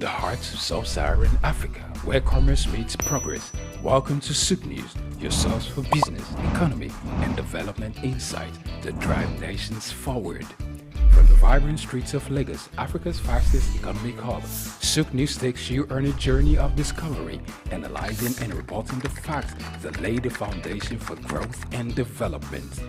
the heart of sub-Saharan Africa, where commerce meets progress. Welcome to SOUQ News, your source for business, economy, and development insight that drive nations forward. From the vibrant streets of Lagos, Africa's fastest economic hub, SOUQ News takes you on a journey of discovery, analyzing and reporting the facts that lay the foundation for growth and development.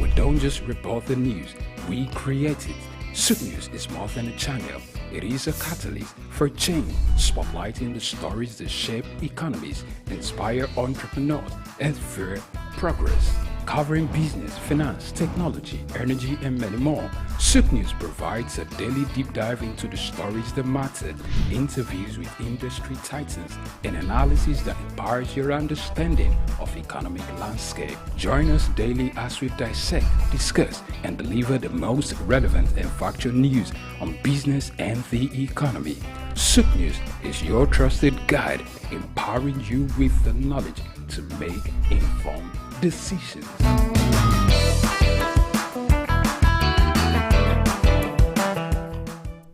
We don't just report the news, we create it. SOUQ News is more than a channel. It is a catalyst for change, spotlighting the stories that shape economies, inspire entrepreneurs, and fuel progress. Covering business, finance, technology, energy, and many more, SOUQ News provides a daily deep dive into the stories that matter, interviews with industry titans, and analysis that empowers your understanding of economic landscape. Join us daily as we dissect, discuss, and deliver the most relevant and factual news on business and the economy. SOUQ News is your trusted guide, empowering you with the knowledge to make informed decisions.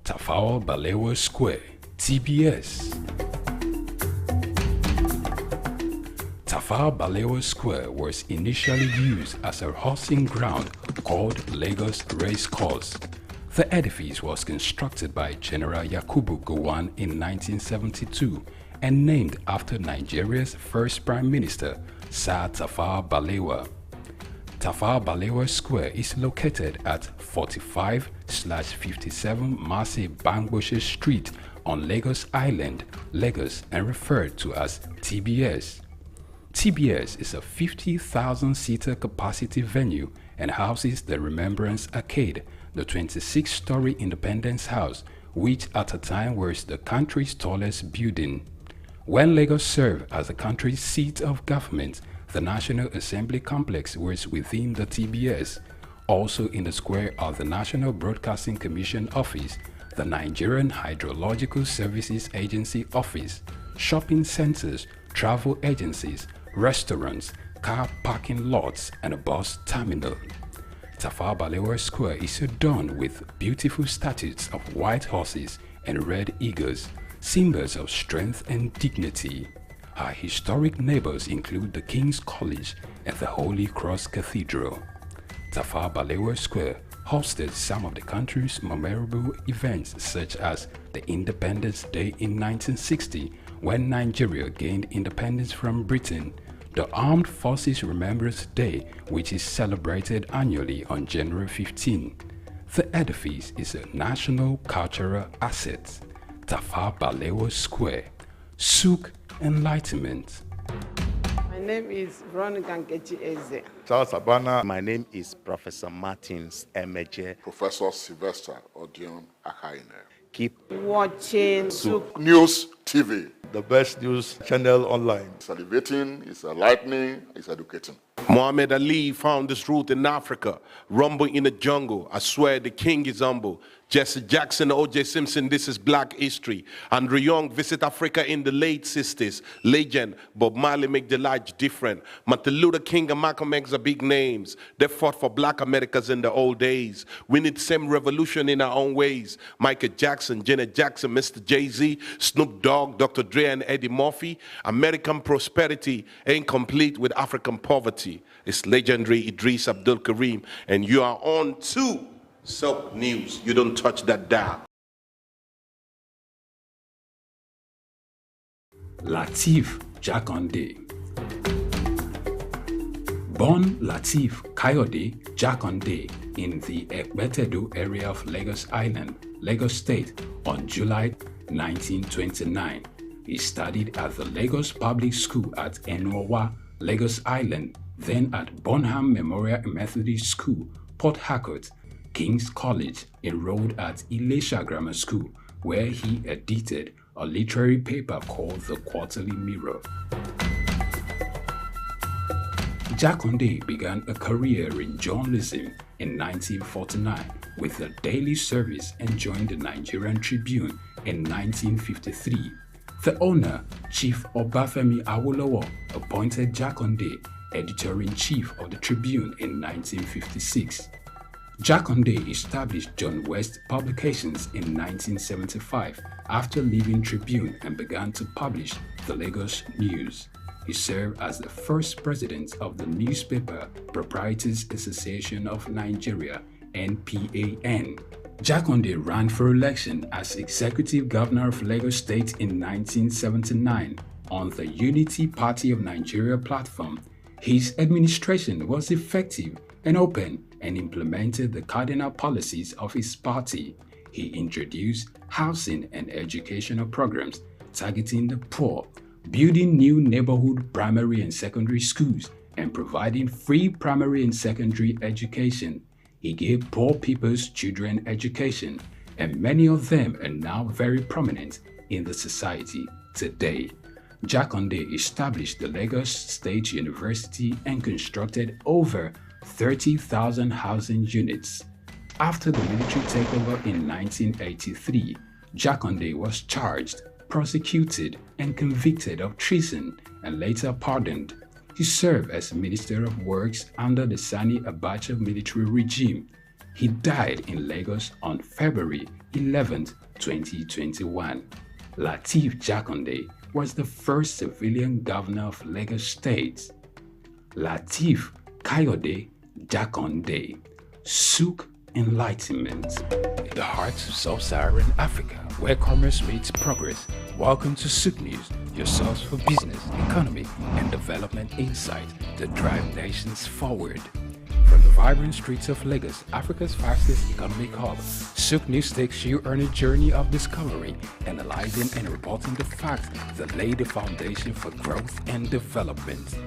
Tafawa Balewa Square, TBS. Tafawa Balewa Square was initially used as a horsing ground called Lagos Race Course. The edifice was constructed by General Yakubu Gowon in 1972 and named after Nigeria's first Prime Minister, Sir Tafawa Balewa. Tafawa Balewa Square is located at 45/57 Mase Bangboshe Street on Lagos Island, Lagos, and referred to as TBS. TBS is a 50,000-seater capacity venue and houses the Remembrance Arcade, the 26-story Independence House, which at a time was the country's tallest building. When Lagos served as the country's seat of government, the National Assembly Complex was within the TBS. Also in the square are the National Broadcasting Commission Office, the Nigerian Hydrological Services Agency Office, shopping centers, travel agencies, restaurants, car parking lots, and a bus terminal. Tafawa Balewa Square is adorned with beautiful statues of white horses and red eagles, symbols of strength and dignity. Our historic neighbors include the King's College and the Holy Cross Cathedral. Tafawa Balewa Square hosted some of the country's memorable events, such as the Independence Day in 1960, when Nigeria gained independence from Britain, the Armed Forces Remembrance Day, which is celebrated annually on January 15. The edifice is a national cultural asset. Tafawa Balewa Square, SOUQ Enlightenment. My name is Veronica Nkechi Eze. Charles Abana. My name is Professor Martins Emeje. Professor Sylvester Odion Akaine. Keep watching SOUQ News TV. The best news channel online. It's elevating, it's enlightening, it's educating. Muhammad Ali found this route in Africa. Rumble in the jungle. I swear the king is humble. Jesse Jackson, O.J. Simpson, this is black history. Andrew Young visit Africa in the late 60s. Legend, Bob Marley make the light different. Martin Luther King and Malcolm X are big names. They fought for black Americans in the old days. We need the same revolution in our own ways. Michael Jackson, Janet Jackson, Mr. Jay-Z, Snoop Dogg, Dr. Dre and Eddie Murphy. American prosperity ain't complete with African poverty. It's legendary Idris Abdul Karim, and you are on to SOUQ News. You don't touch that dial. Lateef Jakande. Born Lateef Kayode Jakande in the Ekbetedo area of Lagos Island, Lagos State, on July 1929. He studied at the Lagos Public School at Enowa, Lagos Island, then at Bonham Memorial Methodist School, Port Harcourt, King's College, enrolled at Ilesha Grammar School, where he edited a literary paper called The Quarterly Mirror. Jakande began a career in journalism in 1949 with the Daily Service and joined the Nigerian Tribune in 1953. The owner, Chief Obafemi Awolowo, appointed Jakande editor-in-chief of the Tribune in 1956. Jakande established John West Publications in 1975 after leaving Tribune and began to publish the Lagos News. He served as the first president of the Newspaper Proprietors Association of Nigeria, NPAN. Jakande ran for election as executive governor of Lagos State in 1979 on the Unity Party of Nigeria platform. His administration was effective and open and implemented the cardinal policies of his party. He introduced housing and educational programs targeting the poor, building new neighborhood primary and secondary schools, and providing free primary and secondary education. He gave poor people's children education, and many of them are now very prominent in the society today. Jakande established the Lagos State University and constructed over 30,000 housing units. After the military takeover in 1983, Jakande was charged, prosecuted, and convicted of treason and later pardoned. He served as Minister of Works under the Sani Abacha military regime. He died in Lagos on February 11, 2021. Lateef Jakande was the first civilian governor of Lagos State. Lateef Kayode Jakande, SOUQ Enlightenment. The heart of sub-Saharan Africa, where commerce meets progress. Welcome to SOUQ News, your source for business, economy, and development insight that drive nations forward. From the vibrant streets of Lagos, Africa's fastest economic hub, SOUQ News takes you on a journey of discovery, analyzing and reporting the facts that lay the foundation for growth and development.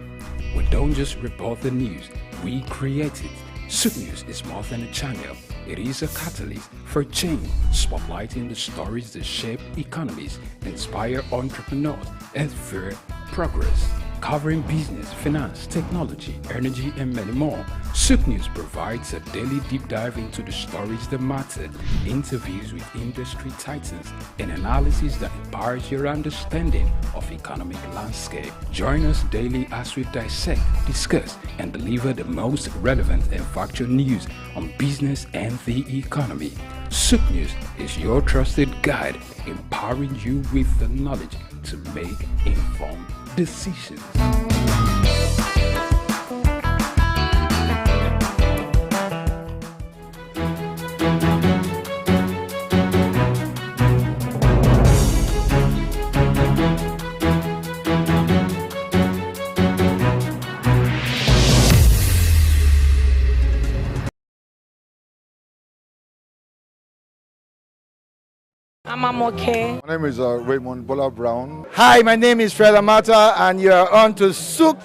We don't just report the news, we create it. SOUQ News is more than a channel. It is a catalyst for change, spotlighting the stories that shape economies, inspire entrepreneurs, and fuel progress. Covering business, finance, technology, energy, and many more, SOUQ News provides a daily deep dive into the stories that matter, interviews with industry titans, and analysis that empowers your understanding of economic landscape. Join us daily as we dissect, discuss, and deliver the most relevant and factual news on business and the economy. SOUQ News is your trusted guide, empowering you with the knowledge to make informed decisions. I'm okay. My name is Raymond Bola Brown. Hi, my name is Fred Amata, and you are on to SOUQ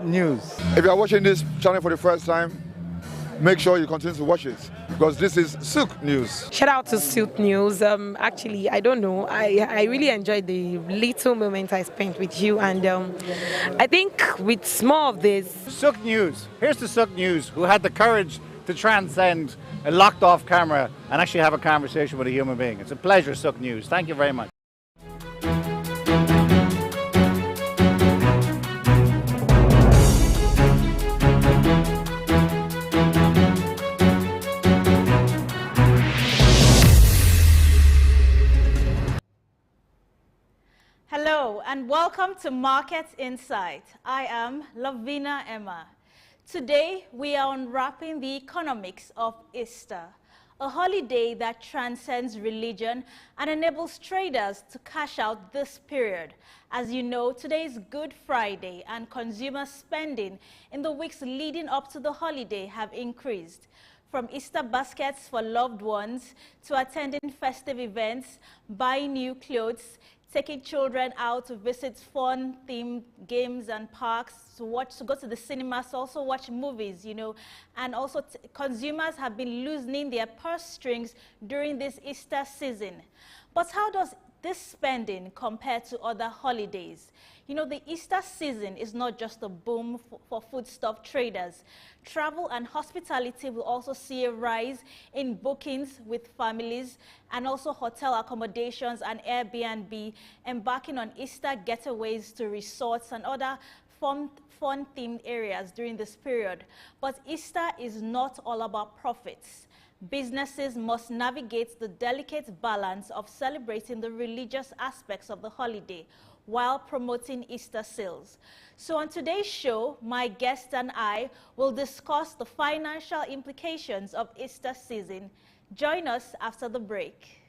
News. If you are watching this channel for the first time, make sure you continue to watch it because this is SOUQ News. Shout out to SOUQ News. Actually, I don't know. I really enjoyed the little moment I spent with you, and I think with more of this. SOUQ News. Here's the SOUQ News, who had the courage to transcend a locked-off camera and actually have a conversation with a human being. It's a pleasure, SOUQ News. Thank you very much. Hello and welcome to Market Insight. I am Lavina Emma. Today we are unwrapping the economics of Easter, a holiday that transcends religion and enables traders to cash out this period. As you know, today is Good Friday and consumer spending in the weeks leading up to the holiday have increased. From Easter baskets for loved ones to attending festive events, buying new clothes, taking children out to visit fun-themed games and parks, to go to the cinemas, to also watch movies, you know. And also consumers have been loosening their purse strings during this Easter season. But how does this spending compare to other holidays? You know, the Easter season is not just a boom for foodstuff traders. Travel and hospitality will also see a rise in bookings with families and also hotel accommodations and Airbnb embarking on Easter getaways to resorts and other fun-themed areas during this period. But Easter is not all about profits. businesses must navigate the delicate balance of celebrating the religious aspects of the holiday while promoting Easter sales. So on today's show, my guest and I will discuss the financial implications of Easter season. Join us after the break.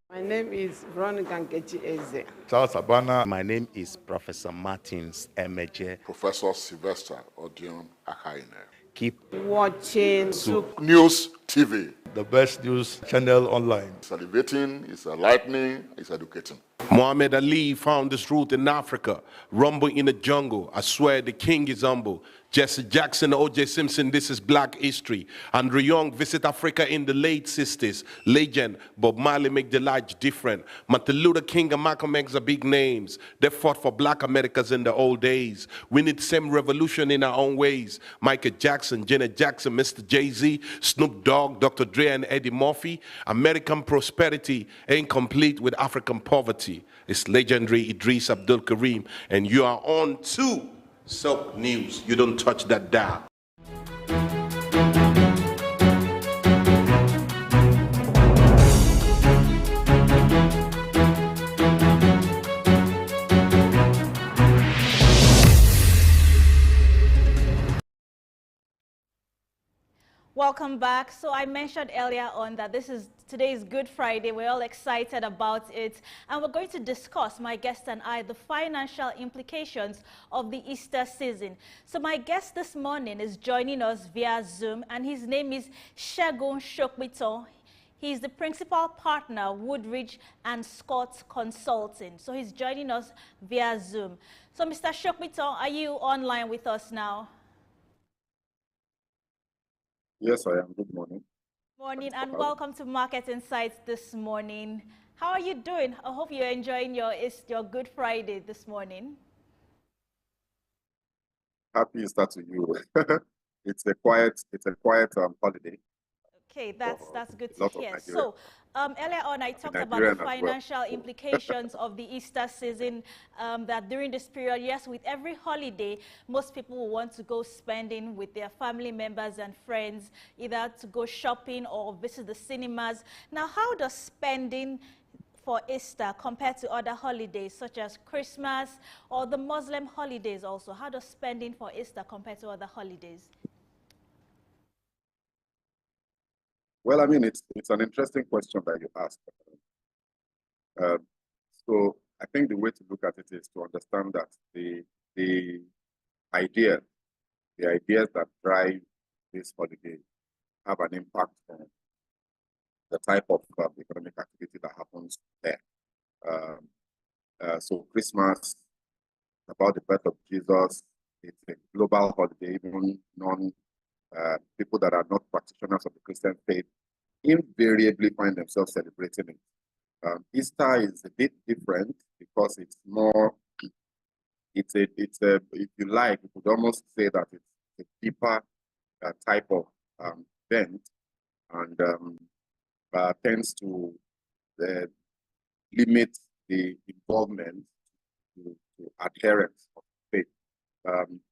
My name is Veronica Nkechi Eze. Charles Abana. My name is Professor Martins Emeje. Professor Sylvester Odion Akaine. Keep Watching SOUQ News TV. The best news channel online. It's elevating, it's enlightening, it's educating. Muhammad Ali found his root in Africa. Rumble in the jungle. I swear the king is humble. Jesse Jackson, O.J. Simpson, this is black history. Andrew Young visit Africa in the late 60s. Legend, Bob Marley make the light different. Martin Luther King and Malcolm X are big names. They fought for black Americans in the old days. We need same revolution in our own ways. Michael Jackson, Janet Jackson, Mr. Jay-Z, Snoop Dogg, Dr. Dre and Eddie Murphy. American prosperity ain't complete with African poverty. It's legendary Idris Abdul Karim, and you are on to SOUQ News. You don't touch that dial. Welcome back. So I mentioned earlier on that today is Good Friday. We're all excited about it. And we're going to discuss, my guest and I, the financial implications of the Easter season. So my guest this morning is joining us via Zoom, and his name is Segun Shokbito. He's the principal partner, Woodridge and Scott Consulting. So he's joining us via Zoom. So Mr. Shokbito, are you online with us now? Yes, I am. Good morning. Morning and welcome to Market Insights this morning. How are you doing? I hope you're enjoying your Good Friday this morning. Happy Easter to you. It's a quiet holiday. Okay, that's good to hear. So earlier on, I talked about the financial implications of the Easter season, that during this period, yes, with every holiday, most people will want to go spending with their family members and friends, either to go shopping or visit the cinemas. Now, how does spending for Easter compare to other holidays, such as Christmas or the Muslim holidays also? How does spending for Easter compare to other holidays? Well, I mean, it's an interesting question that you asked. So I think the way to look at it is to understand that the ideas that drive this holiday have an impact on the type of economic activity that happens there. So Christmas, about the birth of Jesus, it's a global holiday. Even people that are not practitioners of the Christian faith invariably find themselves celebrating it. Easter is a bit different because it's more, it's a, if you like, you could almost say that it's a deeper type of event, and tends to limit the involvement to adherents of faith.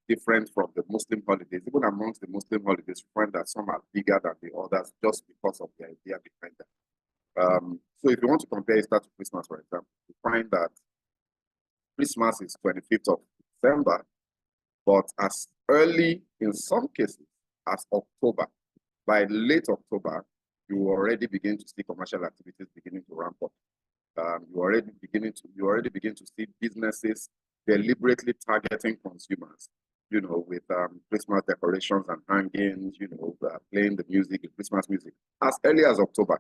Different from the Muslim holidays. Even amongst the Muslim holidays, you find that some are bigger than the others just because of the idea behind them. So if you want to compare Easter to Christmas, for example, you find that Christmas is 25th of December, but as early, in some cases, as October. By late October, you already begin to see commercial activities beginning to ramp up. You already begin to see businesses deliberately targeting consumers, you know, with Christmas decorations and hangings, you know, playing the music, the Christmas music, as early as October.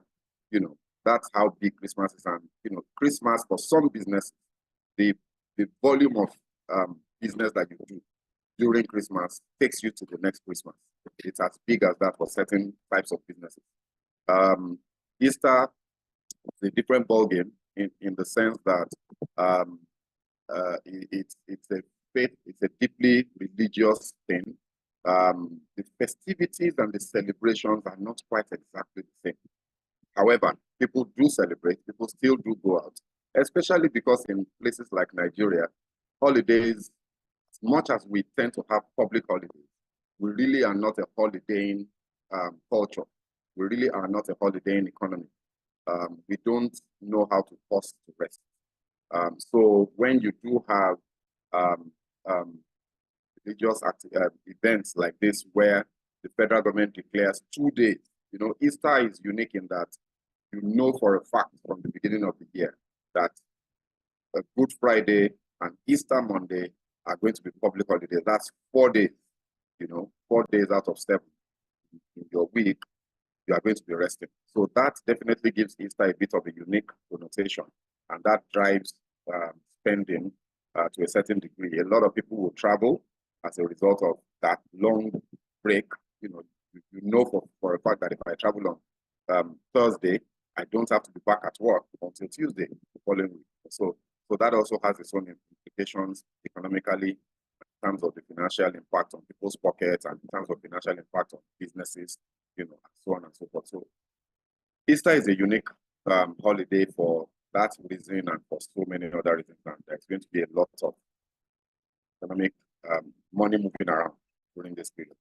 You know, that's how big Christmas is. And, you know, Christmas, for some business, the volume of business that you do during Christmas takes you to the next Christmas. It's as big as that for certain types of businesses. Easter is a different ballgame in the sense that it's a faith, it's a deeply religious thing. The festivities and the celebrations are not quite exactly the same. However, people do celebrate, people still do go out, especially because in places like Nigeria, holidays, as much as we tend to have public holidays, we really are not a holidaying culture. We really are not a holidaying economy. We don't know how to pause to rest. So when you do have religious events like this, where the federal government declares 2 days, Easter is unique in that you know for a fact from the beginning of the year that a Good Friday and Easter Monday are going to be public holidays. That's 4 days, 4 days out of 7 in your week, you are going to be resting. So that definitely gives Easter a bit of a unique connotation, and that drives spending to a certain degree. A lot of people will travel as a result of that long break. You know for a fact that if I travel on Thursday, I don't have to be back at work until Tuesday the following week. So that also has its own implications economically, in terms of the financial impact on people's pockets, and in terms of financial impact on businesses, and so on and so forth. So Easter is a unique holiday for that reason and for so many other reasons. And there's going to be a lot of economic money moving around during this period.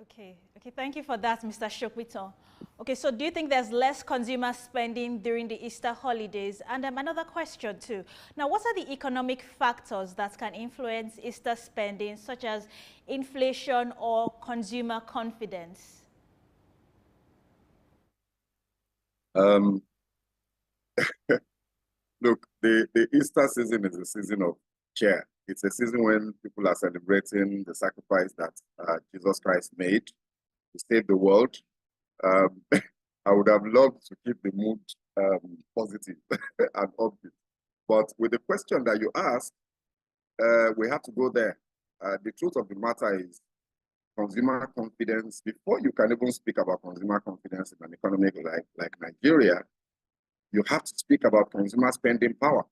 Okay, thank you for that, Mr. SOUQ. Okay, so do you think there's less consumer spending during the Easter holidays? And another question too. Now, what are the economic factors that can influence Easter spending, such as inflation or consumer confidence? Look, the Easter season is a season of cheer. It's a season when people are celebrating the sacrifice that Jesus Christ made to save the world. I would have loved to keep the mood positive and upbeat. But with the question that you asked, we have to go there. The truth of the matter is consumer confidence. Before you can even speak about consumer confidence in an economy like Nigeria, you have to speak about consumer spending power.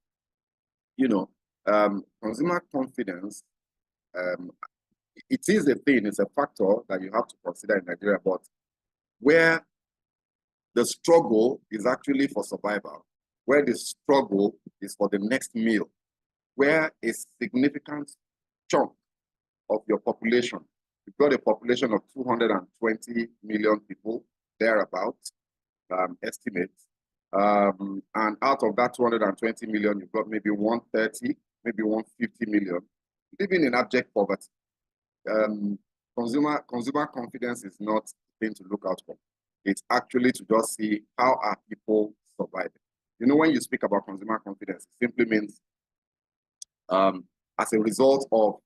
Consumer confidence, it is a thing, it's a factor that you have to consider in Nigeria, but where the struggle is actually for survival, where the struggle is for the next meal, where a significant chunk of your population, you've got a population of 220 million people, thereabouts, estimates, and out of that 220 million, you've got maybe 130, maybe 150 million living in abject poverty. Consumer confidence is not a thing to look out for. It's actually to just see how are people surviving. When you speak about consumer confidence, it simply means as a result of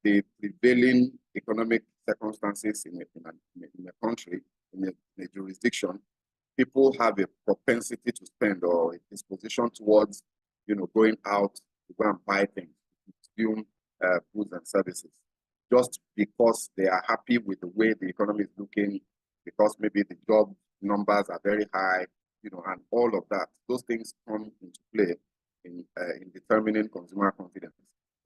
the prevailing economic circumstances in a country, in a jurisdiction, people have a propensity to spend or a disposition towards, going out to go and buy things, to consume goods and services, just because they are happy with the way the economy is looking, because maybe the job numbers are very high, and all of that. Those things come into play in determining consumer confidence.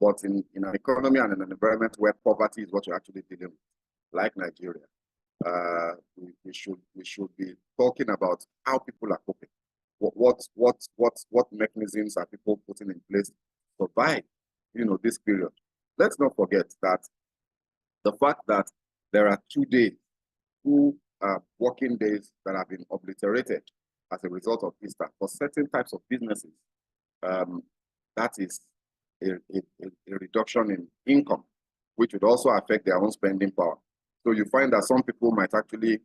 But in an economy and in an environment where poverty is what you're actually dealing with, like Nigeria, we should be talking about how people are coping. What mechanisms are people putting in place to survive, this period? Let's not forget that the fact that there are 2 days, 2 working days that have been obliterated as a result of Easter for certain types of businesses, that is a reduction in income, which would also affect their own spending power. So you find that some people might actually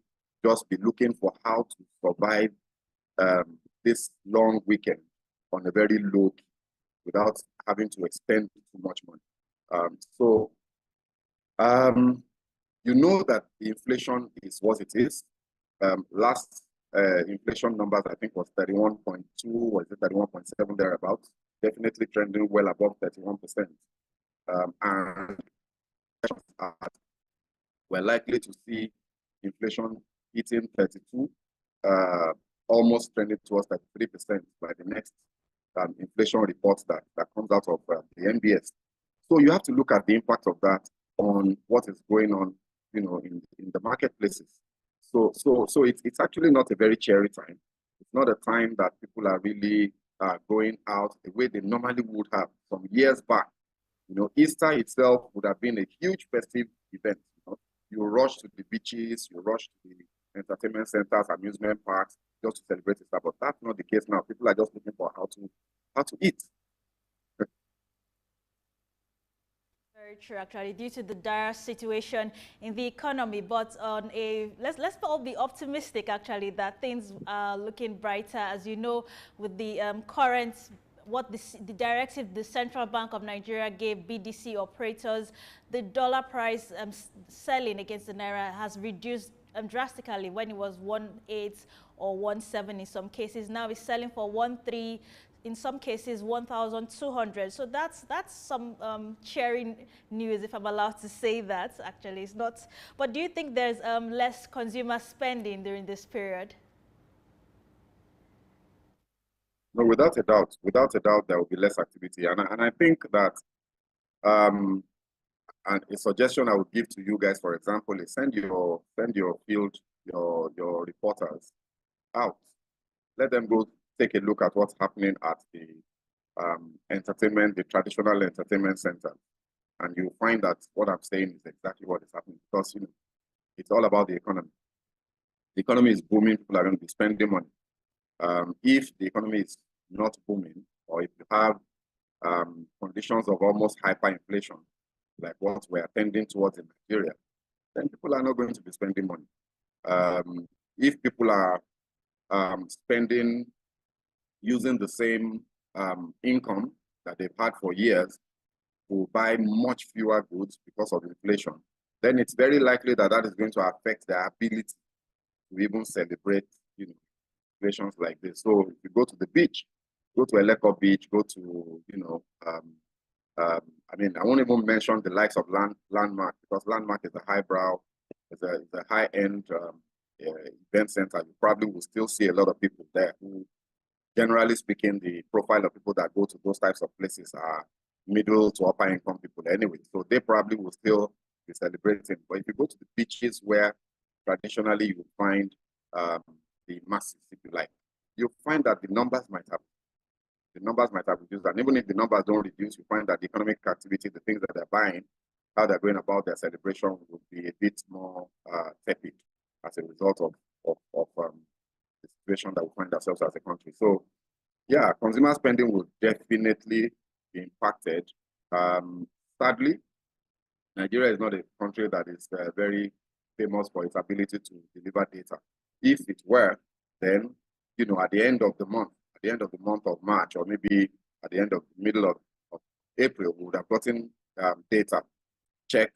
just be looking for how to survive this long weekend on a very low key without having to expend too much money. You know that the inflation is what it is. Last inflation numbers, I think, was 31.2, was it 31.7 thereabouts? Definitely trending well above 31%. And we're likely to see inflation hitting 32, almost trending towards 33% by the next inflation report that comes out of the NBS. So you have to look at the impact of that on what is going on, in the marketplaces. So it's actually not a very cheery time. It's not a time that people are really going out the way they normally would have some years back. Easter itself would have been a huge festive event. You rush to the beaches, you rush to the entertainment centers, amusement parks, just to celebrate Easter. But that's not the case now. People are just looking for how to eat. Very true, actually, due to the dire situation in the economy. But on let's all be optimistic, actually, that things are looking brighter. As you know, with the current the directive the Central Bank of Nigeria gave BDC operators, the dollar price selling against the naira has reduced drastically. When it was 1.8 or 1.7 in some cases, now it's selling for 1.3. In some cases, 1,200. So that's some cheering news, if I'm allowed to say that. Actually, it's not. But do you think there's less consumer spending during this period? No, without a doubt, there will be less activity, and I think that and a suggestion I would give to you guys, for example, is send your field your reporters out. Let them go take a look at what's happening at the the traditional entertainment center, and you'll find that what I'm saying is exactly what is happening, because it's all about the economy. The economy is booming, people are going to be spending money. If the economy is not booming, or if you have conditions of almost hyperinflation, like what we're tending towards in Nigeria, then people are not going to be spending money. If people are spending using the same income that they've had for years to buy much fewer goods because of inflation, then it's very likely that that is going to affect their ability to even celebrate, situations like this. So if you go to the beach, go to Eleko Beach, go to, I mean, I won't even mention the likes of Landmark, because Landmark is a highbrow, it's a high-end event center. You probably will still see a lot of people there who, generally speaking, the profile of people that go to those types of places are middle to upper income people anyway. So they probably will still be celebrating. But if you go to the beaches where traditionally you find the masses, if you like, you'll find that the numbers might have reduced. And even if the numbers don't reduce, you find that the economic activity, the things that they're buying, how they're going about their celebration will be a bit more tepid as a result of the situation that we find ourselves as a country. So yeah, consumer spending will definitely be impacted. Sadly, Nigeria is not a country that is very famous for its ability to deliver data. If it were, then, at the end of the month of March, or maybe at the end of the middle of April, we would have gotten data, check,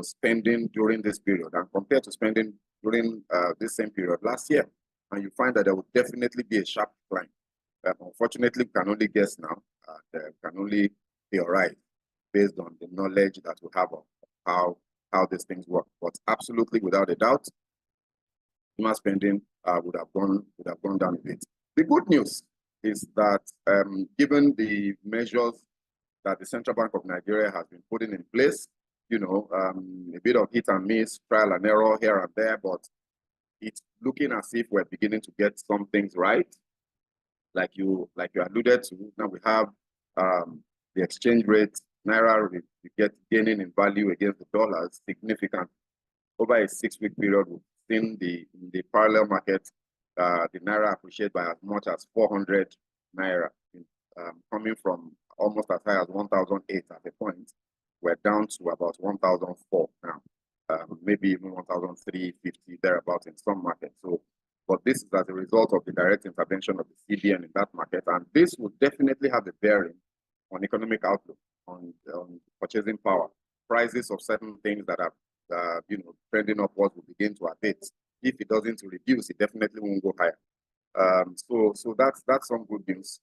spending during this period, and compared to spending during this same period last year, and you find that there would definitely be a sharp decline. Unfortunately, we can only guess now. We can only theorize based on the knowledge that we have of how these things work. But absolutely, without a doubt, consumer spending would have gone down a bit. The good news is that given the measures that the Central Bank of Nigeria has been putting in place, a bit of hit and miss, trial and error here and there, but it's looking as if we're beginning to get some things right. Like you alluded to, now we have the exchange rate, Naira gaining in value against the dollars significantly. Over a 6-week period, we've seen in the parallel market, the Naira appreciate by as much as 400 Naira, coming from almost as high as 1,008 at a point. We're down to about 1,004 now, maybe even 1,350 thereabouts in some markets. So, but this is as a result of the direct intervention of the CBN in that market, and this will definitely have a bearing on economic outlook, on purchasing power. Prices of certain things that are, trending upwards will begin to abate. If it doesn't reduce, it definitely won't go higher. So that's some good news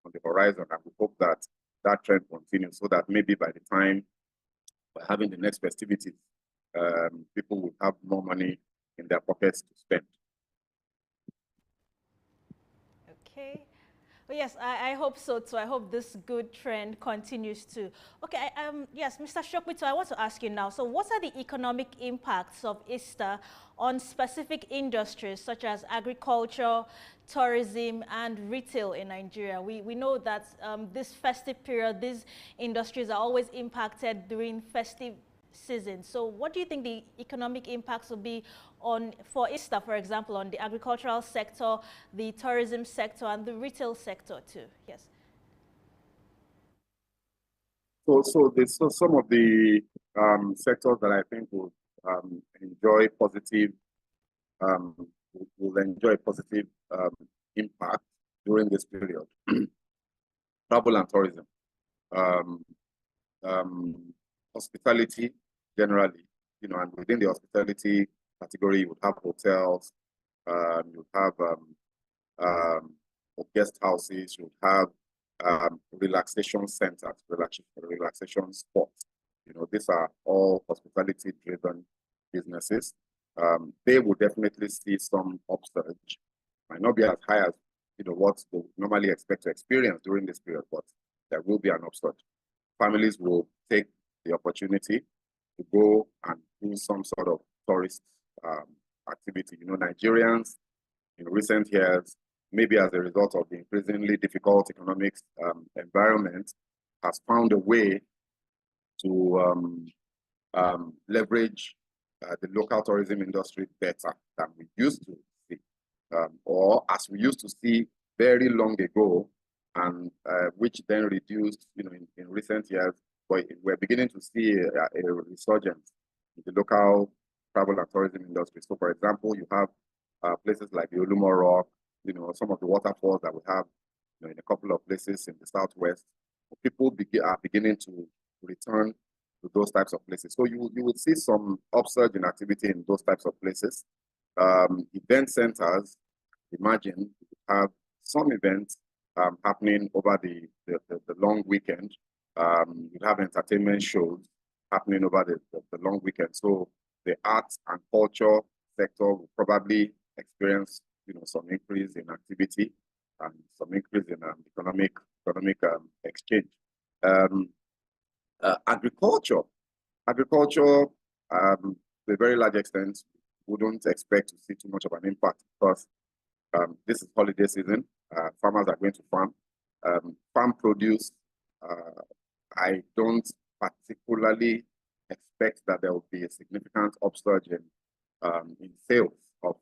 on the horizon, and we hope that that trend continues, so that maybe by the time we're having the next festivities, people will have more money in their pockets to spend. Okay. Well, yes, I hope so too. I hope this good trend continues too. Okay, yes, Mr. Shokbito, I want to ask you now. So what are the economic impacts of Easter on specific industries such as agriculture, tourism, and retail in Nigeria? We know that this festive period, these industries are always impacted during festive season. So what do you think the economic impacts will be for Easter, for example, on the agricultural sector, the tourism sector, and the retail sector too? Yes. So some of the sectors that I think will enjoy positive um, will enjoy positive impact during this period. Travel and tourism, um, hospitality generally, and within the hospitality category, you would have hotels, you would have guest houses, you would have relaxation centers, relaxation spots. These are all hospitality-driven businesses. They will definitely see some upsurge. Might not be as high as what they would normally expect to experience during this period, but there will be an upsurge. Families will take the opportunity to go and do some sort of tourist activity. Nigerians in recent years, maybe as a result of the increasingly difficult economic environment, has found a way to leverage the local tourism industry better than we used to see, or as we used to see very long ago, and which then reduced, in recent years. But we're beginning to see a resurgence in the local travel and tourism industry. So, for example, you have places like the Olumo Rock, some of the waterfalls that we have, in a couple of places in the southwest. People are beginning to return to those types of places. So you would see some upsurge in activity in those types of places. Event centers, imagine you have some events happening over the long weekend. You have entertainment shows happening over the long weekend. So the arts and culture sector will probably experience, some increase in activity and some increase in economic exchange. Agriculture, to a very large extent, we don't expect to see too much of an impact because this is holiday season. Farmers are going to farm. Farm produce, I don't particularly expect that there will be a significant upsurge in sales of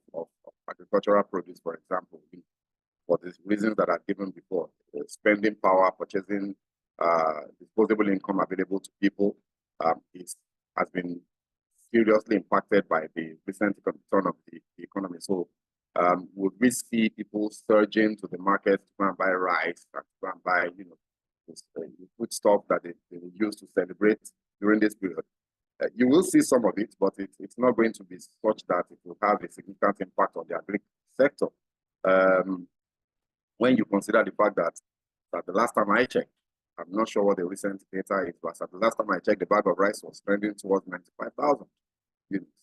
agricultural produce, for example, for the reasons that I've given before. Spending power, purchasing, disposable income available to people has been seriously impacted by the recent turn of the economy. So would we see people surging to the market to go and buy rice, to go and buy, food stuff that they will use to celebrate during this period? You will see some of it, but it's not going to be such that it will have a significant impact on the agri sector. When you consider the fact that the last time I checked, I'm not sure what the recent data is, but the last time I checked, the bag of rice was trending towards 95,000.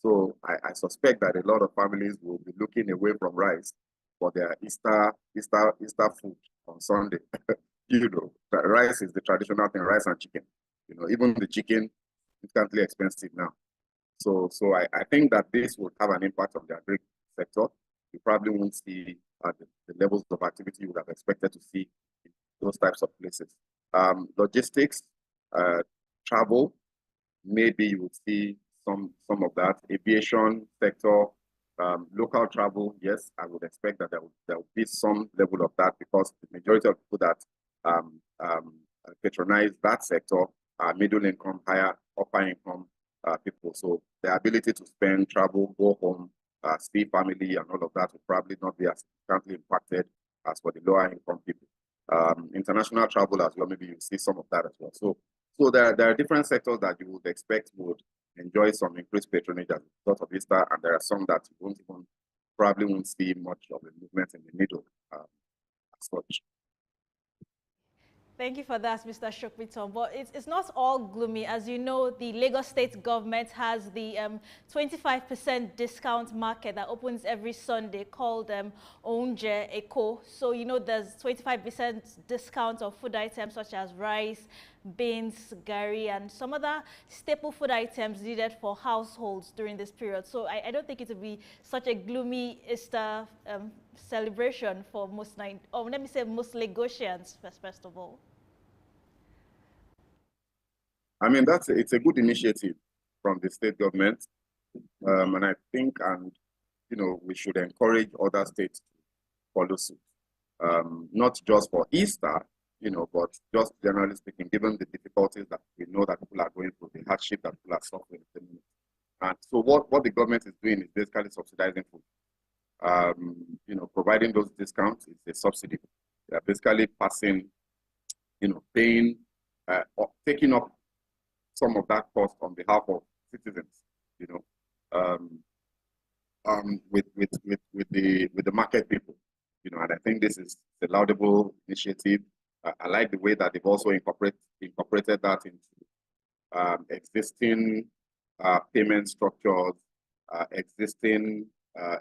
So I suspect that a lot of families will be looking away from rice for their Easter food on Sunday. Rice is the traditional thing, rice and chicken. Even the chicken is significantly expensive now. So I think that this will have an impact on the agri sector. You probably won't see the levels of activity you would have expected to see in those types of places. Logistics, travel, maybe you would see some of that. Aviation sector, local travel, yes, I would expect that there will be some level of that because the majority of people that patronize that sector are middle income, upper income people. So the ability to spend, travel, go home, see family and all of that will probably not be as significantly impacted as for the lower income people. International travel as well, maybe you see some of that as well. So there are different sectors that you would expect would enjoy some increased patronage as a result of Easter, and there are some that you probably won't see much of a movement in the middle as such. Thank you for that, Mr. Shokwiton. But it's not all gloomy. As you know, the Lagos State government has the 25% discount market that opens every Sunday called Ounje Eco. So, you know, there's 25% discount of food items such as rice, beans, gari, and some other staple food items needed for households during this period. So I don't think it would be such a gloomy Easter celebration for most Lagosians, first of all. I mean, it's a good initiative from the state government, and I think, you know, we should encourage other states to follow suit, not just for Easter, you know, but just generally speaking, given the difficulties that we know that people are going through, the hardship that people are suffering. And so what the government is doing is basically subsidizing food. You know, providing those discounts is a subsidy. They are basically passing, you know, paying, or taking up some of that cost on behalf of citizens, you know, with the market people, you know, and I think this is a laudable initiative. I like the way that they've also incorporated that into existing payment structures, existing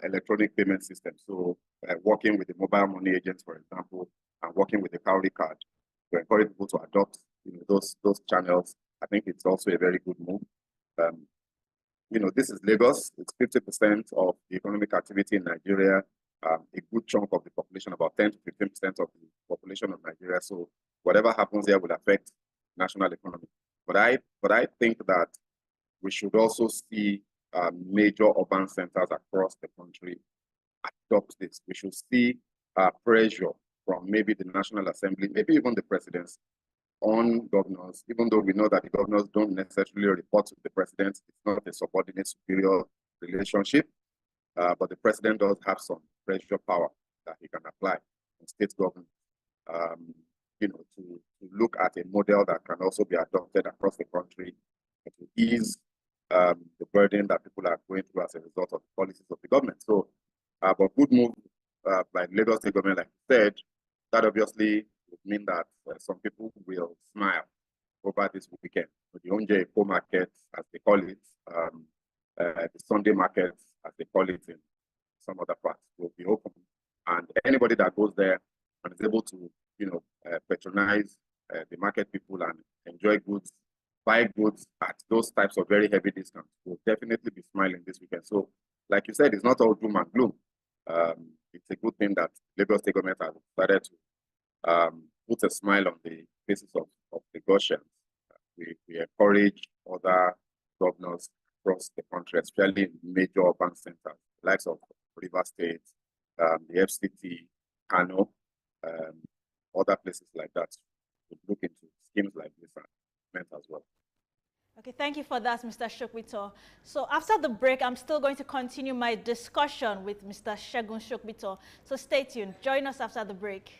electronic payment systems. So working with the mobile money agents, for example, and working with the cowrie card to encourage people to adopt, you know, those channels. I think it's also a very good move. You know, this is Lagos. It's 50% of the economic activity in Nigeria. A good chunk of the population, about 10 to 15% of the population of Nigeria. So whatever happens here will affect national economy. But I think that we should also see major urban centers across the country adopt this. We should see pressure from maybe the National Assembly, maybe even the presidency, on governors, even though we know that the governors don't necessarily report to the president. It's not a subordinate superior relationship, but the president does have some pressure power that he can apply on state government, you know, to look at a model that can also be adopted across the country to ease the burden that people are going through as a result of the policies of the government. So, but good move by Lagos State government, like you said, that obviously would mean that some people will smile over this weekend. So the Ounje Eco market, as they call it, the Sunday markets, as they call it in some other parts, will be open. And anybody that goes there and is able to, you know, patronize the market people and enjoy goods, buy goods at those types of very heavy discounts will definitely be smiling this weekend. So, like you said, it's not all doom and gloom. It's a good thing that Lagos State government has started to put a smile on the faces of the Gaussians. We encourage other governors across the country, especially in major urban centers, likes of River State, the FCT, Kano, other places like that, to look into schemes like this and as well. Okay, thank you for that, Mr. Shokwito. So after the break, I'm still going to continue my discussion with Mr. Segun Shokwito. So stay tuned. Join us after the break.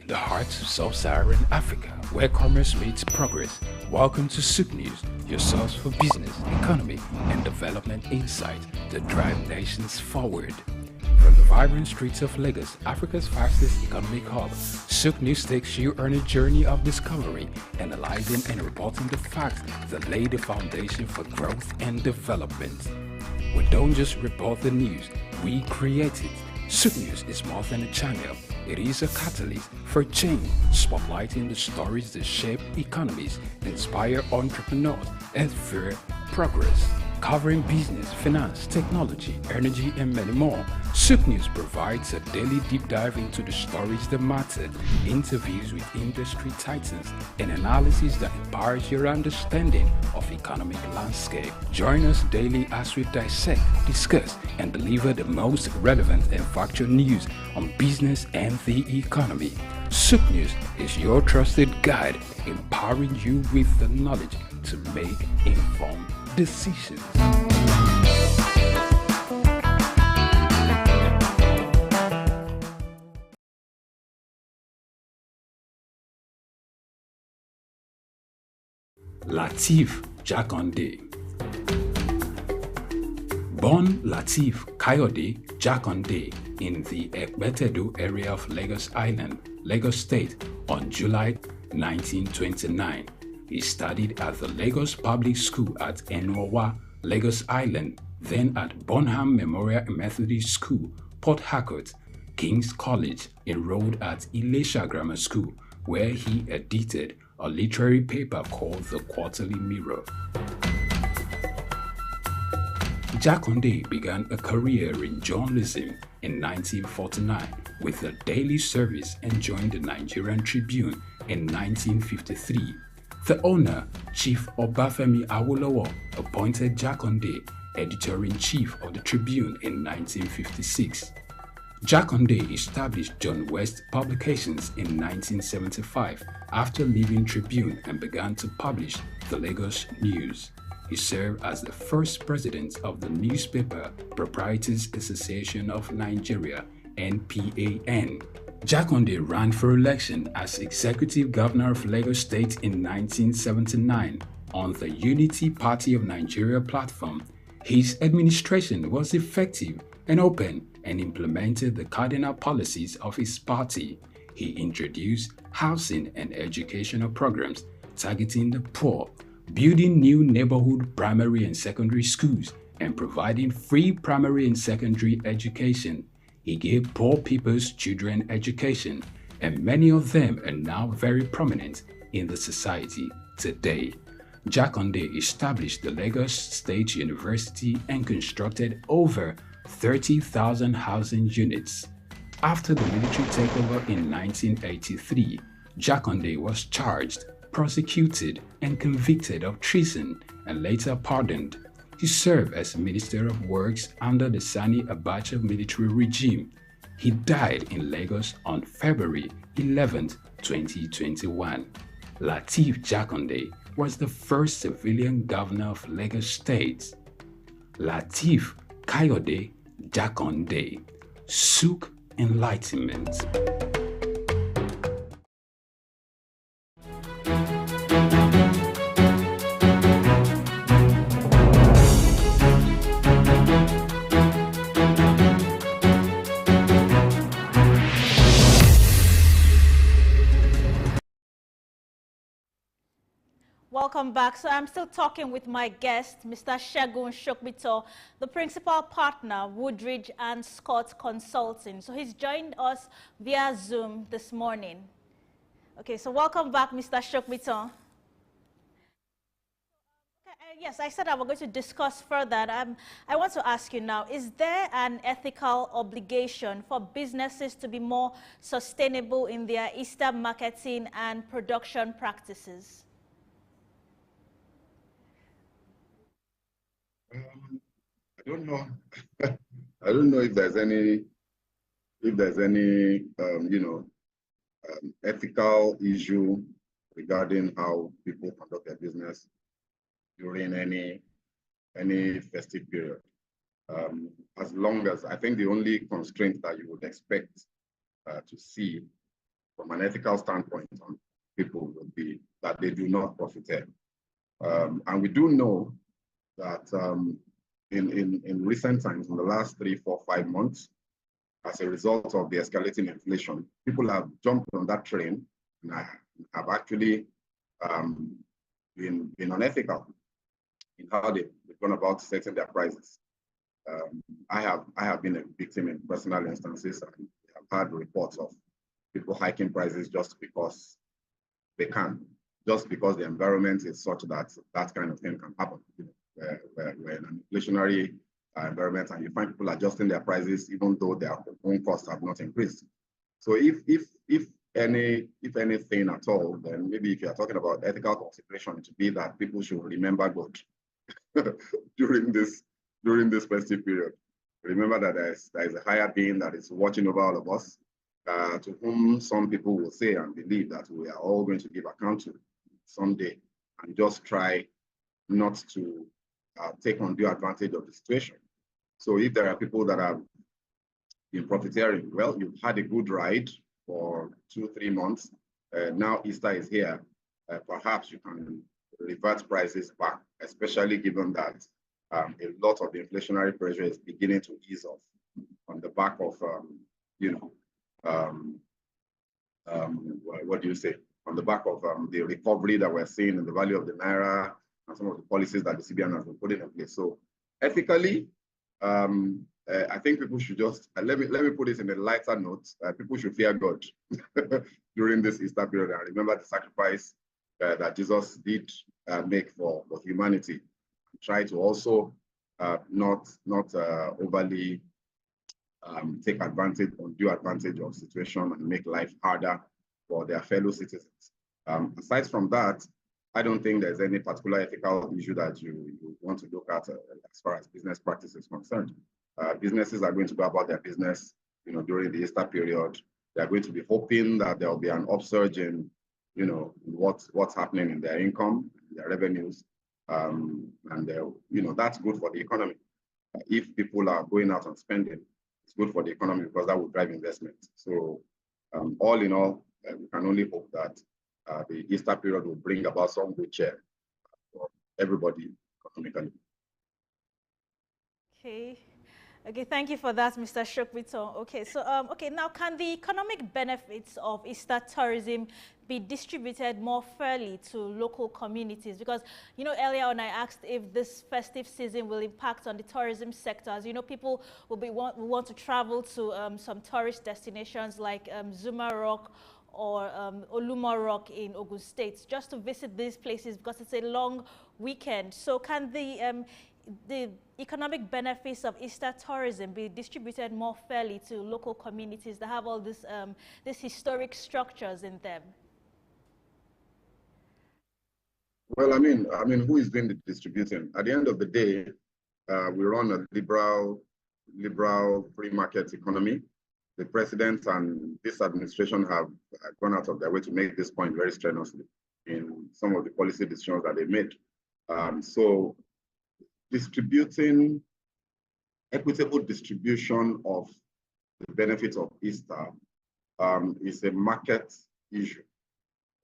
In the heart of sub-Saharan Africa, where commerce meets progress, welcome to SOUQ News, your source for business, economy, and development insight that drive nations forward. From the vibrant streets of Lagos, Africa's fastest economic hub, SOUQ News takes you on a journey of discovery, analyzing and reporting the facts that lay the foundation for growth and development. We don't just report the news, we create it. SOUQ News is more than a channel. It is a catalyst for change, spotlighting the stories that shape economies, inspire entrepreneurs, and fuel progress. Covering business, finance, technology, energy, and many more, SOUQ News provides a daily deep dive into the stories that matter, interviews with industry titans, and analysis that empowers your understanding of economic landscape. Join us daily as we dissect, discuss, and deliver the most relevant and factual news on business and the economy. SOUQ News is your trusted guide, empowering you with the knowledge to make informed decisions. Lateef Jakande. Born Lateef Kayode Jakande in the Ekbetedo area of Lagos Island, Lagos State on July 1929. He studied at the Lagos Public School at Enowa, Lagos Island, then at Bonham Memorial Methodist School, Port Harcourt, King's College, enrolled at Ilesha Grammar School, where he edited a literary paper called The Quarterly Mirror. Jakande began a career in journalism in 1949 with a daily service and joined the Nigerian Tribune in 1953. The owner, Chief Obafemi Awolowo, appointed Jakande editor-in-chief of the Tribune in 1956. Jakande established John West Publications in 1975 after leaving Tribune and began to publish the Lagos News. He served as the first president of the Newspaper Proprietors Association of Nigeria, NPAN. Jakande ran for election as executive governor of Lagos State in 1979 on the Unity Party of Nigeria platform. His administration was effective and open and implemented the cardinal policies of his party. He introduced housing and educational programs targeting the poor, building new neighborhood primary and secondary schools, and providing free primary and secondary education. He gave poor people's children education, and many of them are now very prominent in the society today. Jakande established the Lagos State University and constructed over 30,000 housing units. After the military takeover in 1983, Jakande was charged, prosecuted, and convicted of treason and later pardoned. He served as Minister of Works under the Sani Abacha military regime. He died in Lagos on February 11, 2021. Lateef Jakande was the first civilian governor of Lagos State. Lateef Kayode Jakande, SOUQ Enlightenment. Welcome back. So I'm still talking with my guest, Mr. Segun Shokbito, the principal partner, Woodridge and Scott Consulting. So he's joined us via Zoom this morning. Okay, so welcome back, Mr. Shokbito. Yes, I said I was going to discuss further. I want to ask you now, is there an ethical obligation for businesses to be more sustainable in their Easter marketing and production practices? I don't know. I don't know if there's any, ethical issue regarding how people conduct their business during any festive period. As long as, I think the only constraint that you would expect to see from an ethical standpoint on people would be that they do not profiteer. And we do know that in recent times, in the last 3, 4, 5 months, as a result of the escalating inflation, people have jumped on that train and have actually been unethical in how they've gone about setting their prices. I have been a victim in personal instances, and I've had reports of people hiking prices just because they can, just because the environment is such that that kind of thing can happen. We're in an inflationary environment, and you find people adjusting their prices even though their own costs have not increased. So if anything at all, then maybe if you are talking about ethical consideration, to be that people should remember God during this festive period. Remember that there is a higher being that is watching over all of us, to whom some people will say and believe that we are all going to give account to someday, and just try not to take undue advantage of the situation. So if there are people that have been profiteering, well, you've had a good ride for 2, 3 months. Now Easter is here. Perhaps you can revert prices back, especially given that a lot of the inflationary pressure is beginning to ease off on the back of, what do you say, on the back of the recovery that we're seeing in the value of the Naira and some of the policies that the CBN has been putting in place. So ethically, I think people should just, let me put this in a lighter note, people should fear God during this Easter period and remember the sacrifice that Jesus did make for humanity. Try to also not overly take advantage, undue advantage of situation and make life harder for their fellow citizens. Aside from that, I don't think there's any particular ethical issue that you want to look at as far as business practice is concerned. Businesses are going to go about their business, during the Easter period. They're going to be hoping that there will be an upsurge in, what's happening in their income, their revenues, and that's good for the economy. If people are going out and spending, it's good for the economy because that will drive investment. So, all in all, we can only hope that the Easter period will bring about some good cheer for everybody economically. Okay, thank you for that, Mr. SOUQ. Okay, so now can the economic benefits of Easter tourism be distributed more fairly to local communities? Because earlier on I asked if this festive season will impact on the tourism sectors. People will want to travel to some tourist destinations like Zuma Rock or Olumo Rock in Ogun State, just to visit these places because it's a long weekend. So can the economic benefits of Easter tourism be distributed more fairly to local communities that have all these historic structures in them? Well, I mean, who is doing the distributing? At the end of the day, we run a liberal free market economy. The president and this administration have gone out of their way to make this point very strenuously in some of the policy decisions that they made. So equitable distribution of the benefits of Easter is a market issue.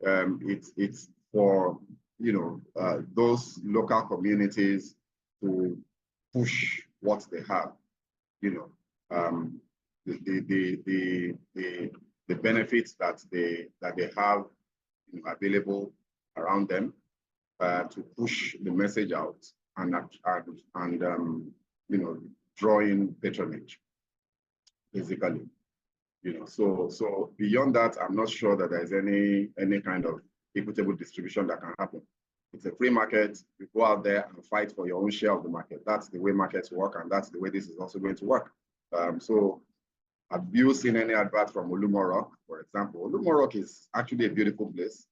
It's for those local communities to push what they have. The benefits that they have available around them to push the message out and draw in patronage, basically. So beyond that, I'm not sure that there's any kind of equitable distribution that can happen. It's a free market. You go out there and fight for your own share of the market. That's the way markets work, and that's the way this is also going to work. So have you seen any advert from Olumo Rock, for example? Olumo Rock is actually a beautiful place,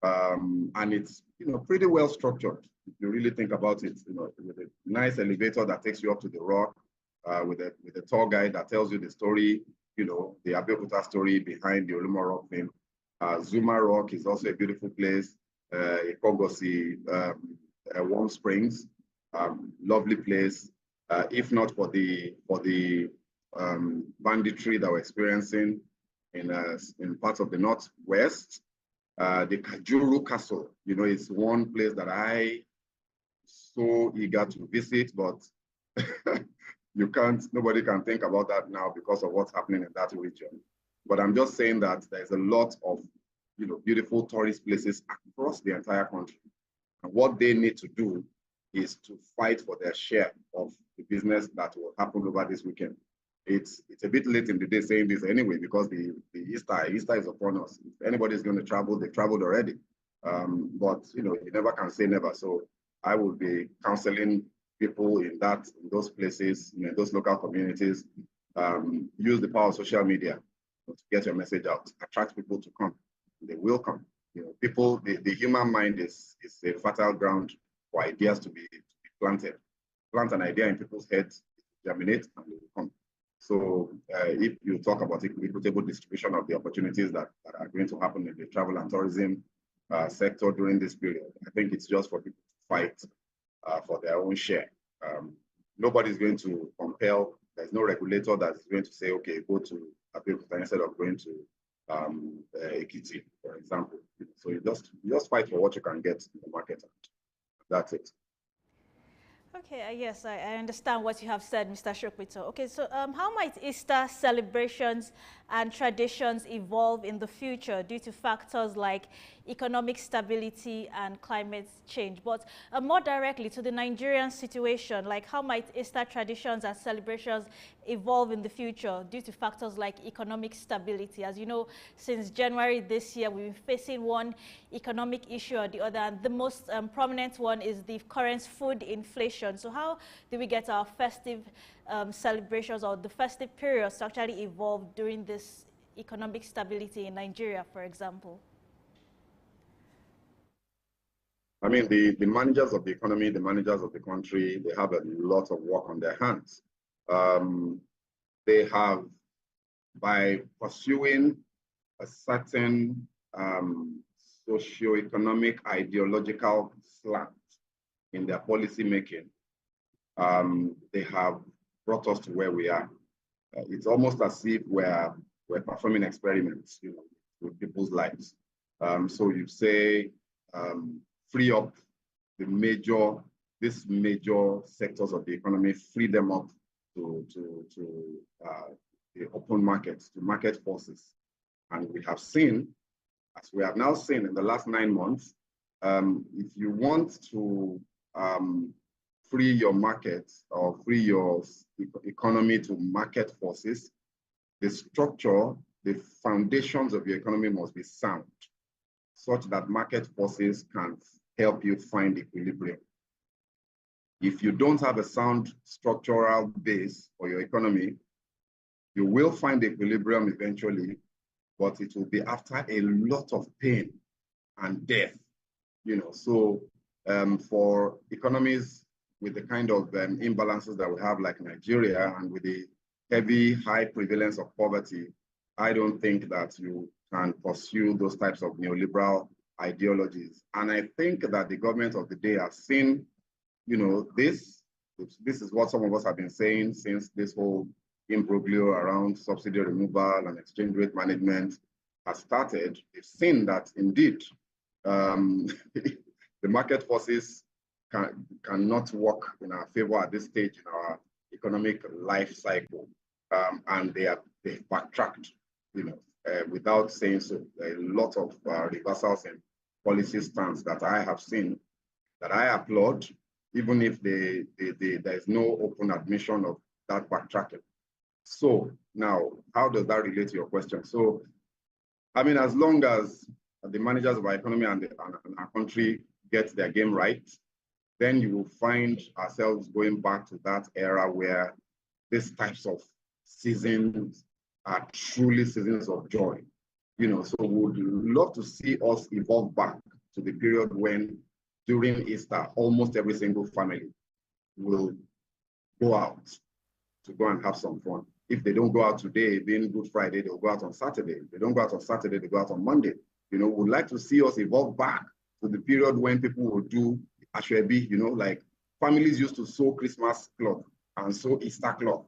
and it's pretty well structured. If you really think about it, with a nice elevator that takes you up to the rock, with a tour guide that tells you the story, the Abeokuta story behind the Olumo Rock thing. Zuma Rock is also a beautiful place. Ikogosi, Warm Springs, lovely place. If not for the banditry that we're experiencing in parts of the Northwest, the Kajuru Castle, is one place that I so eager to visit, but nobody can think about that now because of what's happening in that region. But I'm just saying that there's a lot of beautiful tourist places across the entire country. And what they need to do is to fight for their share of the business that will happen over this weekend. It's a bit late in the day saying this anyway, because the Easter is upon us. If anybody's going to travel, they've traveled already. But you never can say never. So I will be counseling people in those places, in those local communities, use the power of social media to get your message out, attract people to come. They will come. People, the human mind is a fertile ground for ideas to be planted. Plant an idea in people's heads, germinate, and they will come. So if you talk about equitable distribution of the opportunities that are going to happen in the travel and tourism sector during this period, I think it's just for people to fight for their own share. Nobody's going to compel. There's no regulator that's going to say, okay, go to Abeokuta instead of going to Ekiti, for example. So you just fight for what you can get in the market. That's it. Okay, yes, I understand what you have said, Mr. SOUQ. Okay, so how might Easter celebrations and traditions evolve in the future due to factors like economic stability and climate change. But more directly to the Nigerian situation, like how might Easter traditions and celebrations evolve in the future due to factors like economic stability? As you know, since January this year, we've been facing one economic issue or the other, and the most prominent one is the current food inflation. So how do we get our festive celebrations or the festive periods to actually evolve during this economic stability in Nigeria, for example? I mean, the managers of the economy, the managers of the country, they have a lot of work on their hands. They have, by pursuing a certain socio-economic ideological slant in their policy making, they have brought us to where we are. It's almost as if we're performing experiments, you know, with people's lives. So you say, free up these major sectors of the economy, free them up to the open markets, to market forces. And we have seen, as we have now seen in the last 9 months, if you want to free your market or free your economy to market forces, the structure, the foundations of your economy must be sound, such that market forces can help you find equilibrium. If you don't have a sound structural base for your economy, you will find equilibrium eventually, but it will be after a lot of pain and death. You know, so for economies with the kind of imbalances that we have like Nigeria, and with the heavy, high prevalence of poverty, I don't think that you can pursue those types of neoliberal ideologies. And I think that the government of the day have seen, you know, this is what some of us have been saying since this whole imbroglio around subsidy removal and exchange rate management has started. They've seen that indeed the market forces cannot work in our favor at this stage in our economic life cycle, and they've backtracked, you know, without saying so. A lot of reversals in policy stance that I have seen, that I applaud, even if there is no open admission of that backtracking. So now, how does that relate to your question? So, I mean, as long as the managers of our economy and our country get their game right, then you will find ourselves going back to that era where these types of seasons are truly seasons of joy. You know, so we would love to see us evolve back to the period when, during Easter, almost every single family will go out to go and have some fun. If they don't go out today, being Good Friday, they'll go out on Saturday. If they don't go out on Saturday, they go out on Monday. You know, we'd like to see us evolve back to the period when people will do Ashwebi, you know, like families used to sew Christmas cloth and sew Easter cloth.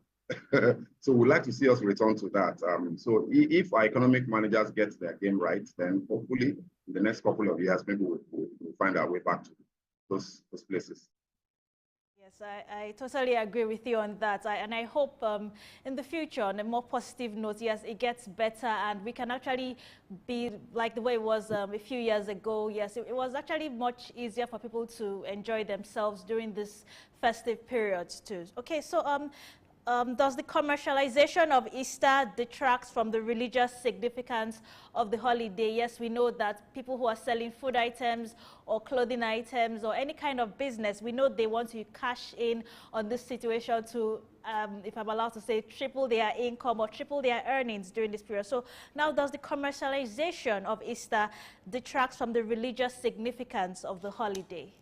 So we'd like to see us return to that. So if our economic managers get their game right, then hopefully in the next couple of years, maybe we'll find our way back to those places. Yes, I totally agree with you on that. And I hope in the future, on a more positive note, yes, it gets better and we can actually be like the way it was a few years ago. Yes, it was actually much easier for people to enjoy themselves during this festive periods too. Okay, so does the commercialization of Easter detracts from the religious significance of the holiday? Yes, we know that people who are selling food items or clothing items or any kind of business, we know they want to cash in on this situation to, if I'm allowed to say, triple their income or triple their earnings during this period. So now, does the commercialization of Easter detracts from the religious significance of the holiday?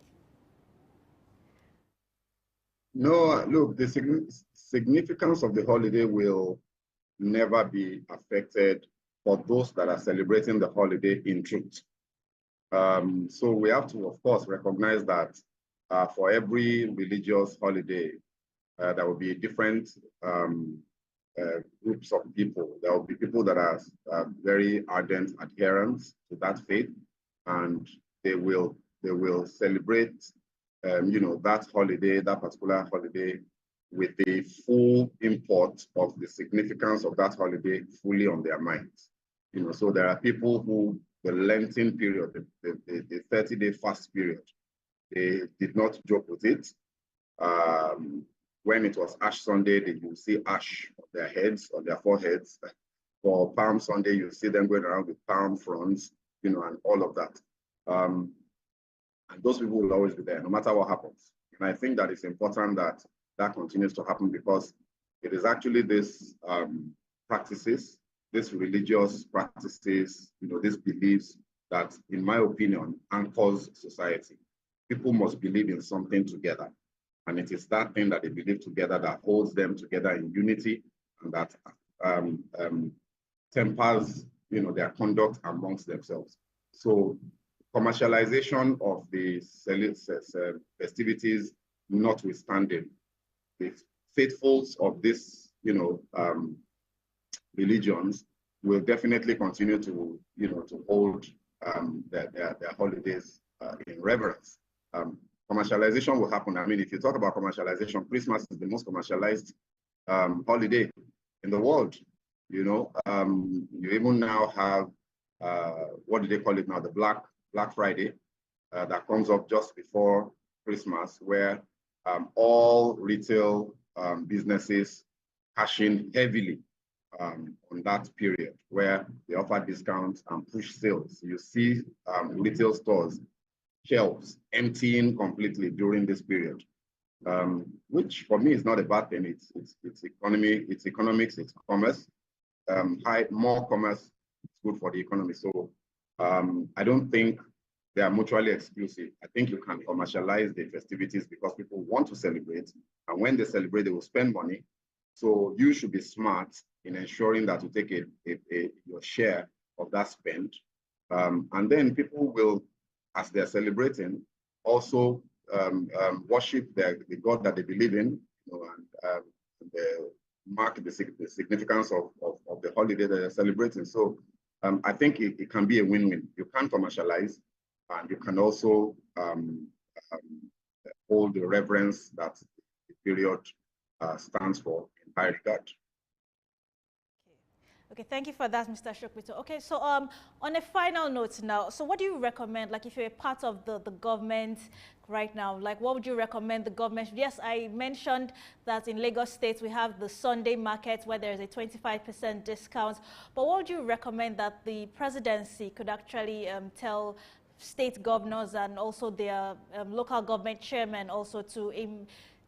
No, look, the significance of the holiday will never be affected for those that are celebrating the holiday in truth. So we have to, of course, recognize that for every religious holiday, there will be different groups of people. There will be people that are very ardent adherents to that faith, and they will celebrate you know, that holiday, that particular holiday, with the full import of the significance of that holiday fully on their minds. So there are people who the Lenten period, the 30-day fast period, they did not joke with it. When it was Ash Sunday, you see ash on their heads, on their foreheads. For Palm Sunday, you see them going around with palm fronds, and all of that. And those people will always be there, no matter what happens. And I think that it's important that that continues to happen, because it is actually this practices, these religious practices, these beliefs that, in my opinion, anchors society. People must believe in something together. And it is that thing that they believe together that holds them together in unity, and that tempers, their conduct amongst themselves. So commercialization of the festivities notwithstanding, the faithfuls of this, religions will definitely continue to, to hold their holidays in reverence. Commercialization will happen. I mean, if you talk about commercialization, Christmas is the most commercialized holiday in the world. You even now have, what do they call it now? The Black Friday that comes up just before Christmas, where all retail businesses cash in heavily on that period, where they offer discounts and push sales. You see retail stores, shelves emptying completely during this period, which for me is not a bad thing. It's economy, it's economics, it's commerce. More commerce is good for the economy. So I don't think they are mutually exclusive. I think you can commercialize the festivities because people want to celebrate, and when they celebrate, they will spend money. So you should be smart in ensuring that you take your share of that spend, and then people will, as they're celebrating, also worship the God that they believe in, and mark the significance of the holiday that they're celebrating. So I think it can be a win-win. You can commercialize, and you can also hold the reverence that the period stands for in high regard. Okay, thank you for that, Mr. SOUQ. Okay, so on a final note now, so what do you recommend, like if you're a part of the government right now, like what would you recommend the government? Yes, I mentioned that in Lagos State we have the Sunday market where there's a 25% discount, but what would you recommend that the presidency could actually tell state governors and also their local government chairmen also to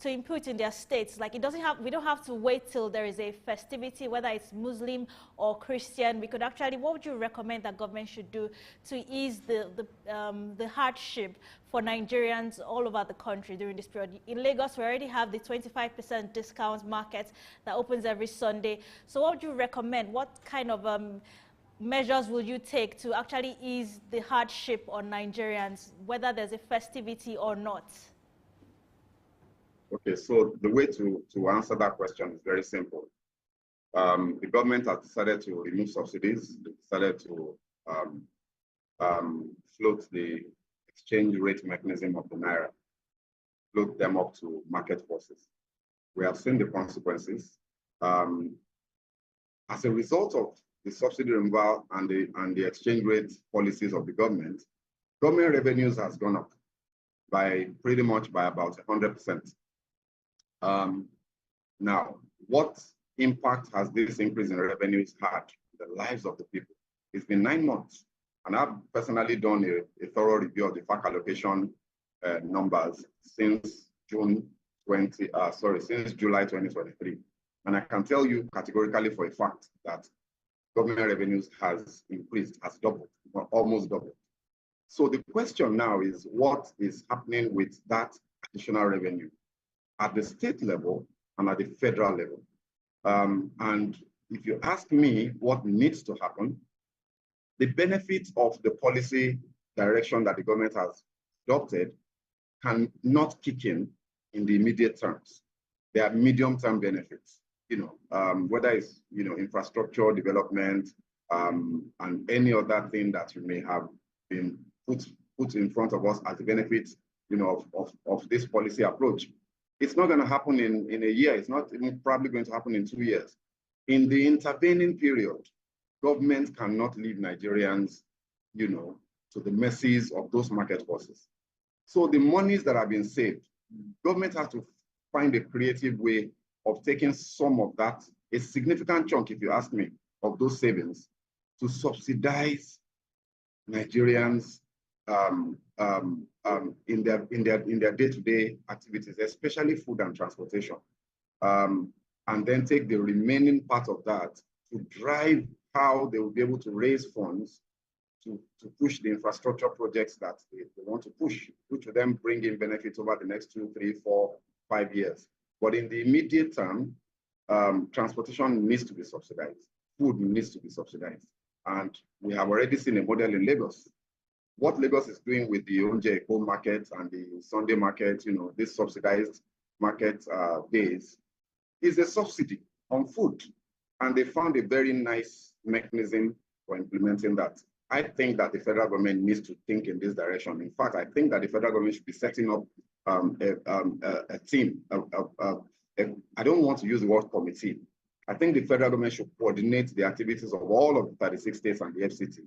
input in their states? Like we don't have to wait till there is a festivity, whether it's Muslim or Christian. We could actually, what would you recommend that government should do to ease the hardship for Nigerians all over the country during this period? In Lagos, we already have the 25% discount market that opens every Sunday. So what would you recommend? What kind of measures will you take to actually ease the hardship on Nigerians, whether there's a festivity or not? Okay, so the way to answer that question is very simple. The government has decided to remove subsidies. They decided to float the exchange rate mechanism of the Naira, float them up to market forces. We have seen the consequences. As a result of the subsidy removal and the exchange rate policies of the government revenues has gone up by pretty much by about 100%. Now, what impact has this increase in revenues had on the lives of the people? It's been 9 months, and I've personally done a thorough review of the FAC allocation numbers since July 2023. And I can tell you categorically for a fact that government revenues has increased, has doubled, almost doubled. So the question now is, what is happening with that additional revenue at the state level and at the federal level? And if you ask me what needs to happen, the benefits of the policy direction that the government has adopted can not kick in the immediate terms. There are medium-term benefits, whether it's infrastructure development and any other thing that you may have been put in front of us as a benefit of this policy approach. It's not going to happen in a year. It's not even probably going to happen in 2 years. In the intervening period, government cannot leave Nigerians, you know, to the mercies of those market forces. So the monies that have been saved, government has to find a creative way of taking some of that, a significant chunk, if you ask me, of those savings to subsidize Nigerians in their day-to-day activities, especially food and transportation, and then take the remaining part of that to drive how they will be able to raise funds to push the infrastructure projects that they want to push, which will then bring in benefits over the next 2, 3, 4, 5 years. But in the immediate term, transportation needs to be subsidized. Food needs to be subsidized. And we have already seen a model in Lagos. What Lagos is doing with the Onje Eko market and the Sunday market, you know, this subsidized market days, is a subsidy on food. And they found a very nice mechanism for implementing that. I think that the federal government needs to think in this direction. In fact, I think that the federal government should be setting up a team. I don't want to use the word committee. I think the federal government should coordinate the activities of all of the 36 states and the FCT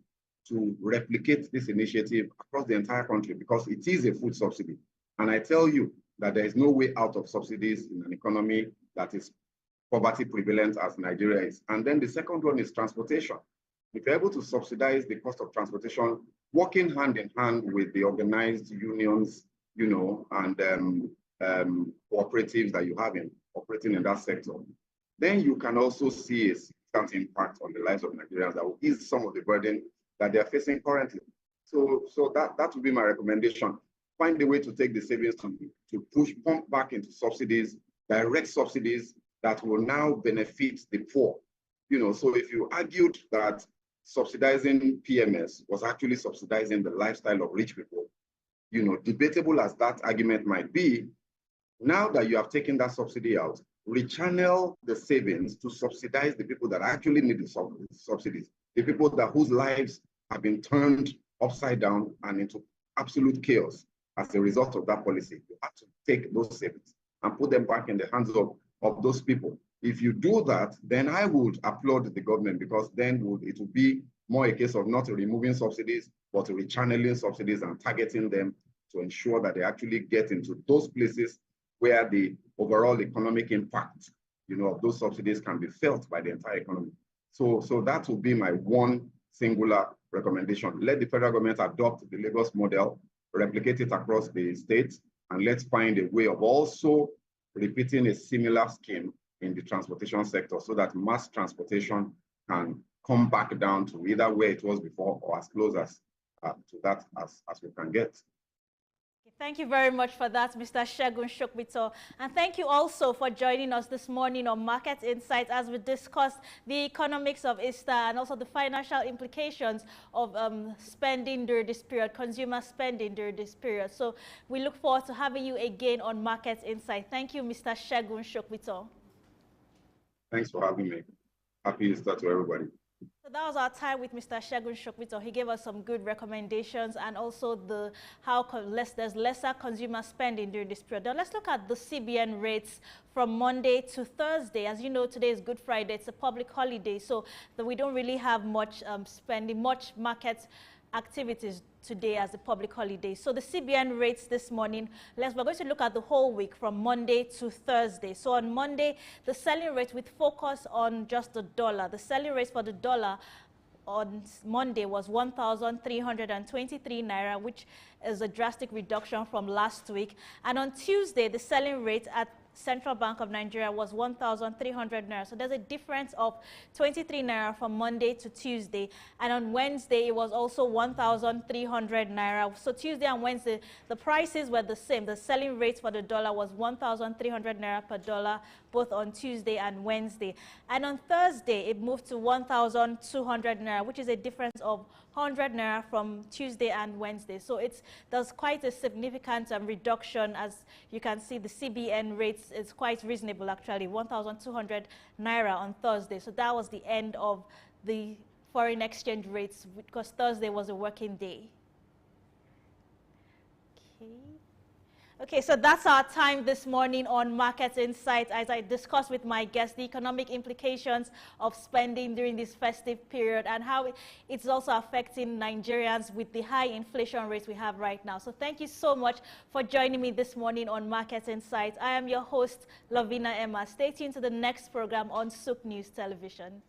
to replicate this initiative across the entire country, because it is a food subsidy. And I tell you that there is no way out of subsidies in an economy that is poverty prevalent as Nigeria is. And then the second one is transportation. If you're able to subsidize the cost of transportation, working hand in hand with the organized unions, you know, and cooperatives that you have operating in that sector, then you can also see a significant impact on the lives of Nigerians that will ease some of the burden that they are facing currently. So that would be my recommendation. Find a way to take the savings to pump back into subsidies, direct subsidies that will now benefit the poor. You know, so if you argued that subsidizing PMS was actually subsidizing the lifestyle of rich people, you know, debatable as that argument might be, now that you have taken that subsidy out, rechannel the savings to subsidize the people that actually need the subsidies, the people whose lives have been turned upside down and into absolute chaos as a result of that policy. You have to take those savings and put them back in the hands of those people. If you do that, then I would applaud the government, because then it would be more a case of not removing subsidies, but rechanneling subsidies and targeting them to ensure that they actually get into those places where the overall economic impact, you know, of those subsidies can be felt by the entire economy. So that would be my one singular recommendation. Let the federal government adopt the Lagos model, replicate it across the states, and let's find a way of also repeating a similar scheme in the transportation sector so that mass transportation can come back down to either where it was before or as close as to that as we can get. Thank you very much for that, Mr. Segun Shokbito. And thank you also for joining us this morning on Market Insights as we discussed the economics of Easter and also the financial implications of spending during this period, consumer spending during this period. So we look forward to having you again on Market Insights. Thank you, Mr. Segun Shokbito. Thanks for having me. Happy Easter to everybody. So that was our time with Mr. Segun Shokbito. He gave us some good recommendations and also how there's lesser consumer spending during this period. Now let's look at the CBN rates from Monday to Thursday. As you know, today is Good Friday. It's a public holiday, so we don't really have much spending, much market activities today as a public holiday. So the CBN rates this morning, we're going to look at the whole week from Monday to Thursday. So on Monday, the selling rate with focus on just the dollar. The selling rate for the dollar on Monday was 1,323 naira, which is a drastic reduction from last week. And on Tuesday, the selling rate at Central Bank of Nigeria was 1,300 naira. So there's a difference of 23 naira from Monday to Tuesday. And on Wednesday, it was also 1,300 naira. So Tuesday and Wednesday, the prices were the same. The selling rate for the dollar was 1,300 naira per dollar, both on Tuesday and Wednesday. And on Thursday, it moved to 1,200 naira, which is a difference of 100 naira from Tuesday and Wednesday. So there's quite a significant reduction. As you can see, the CBN rates is quite reasonable, actually, 1,200 naira on Thursday. So that was the end of the foreign exchange rates, because Thursday was a working day. Okay. Okay, so that's our time this morning on Market Insights as I discussed with my guest the economic implications of spending during this festive period and how it's also affecting Nigerians with the high inflation rates we have right now. So thank you so much for joining me this morning on Market Insights. I am your host, Lavina Emma. Stay tuned to the next program on SOUQ News Television.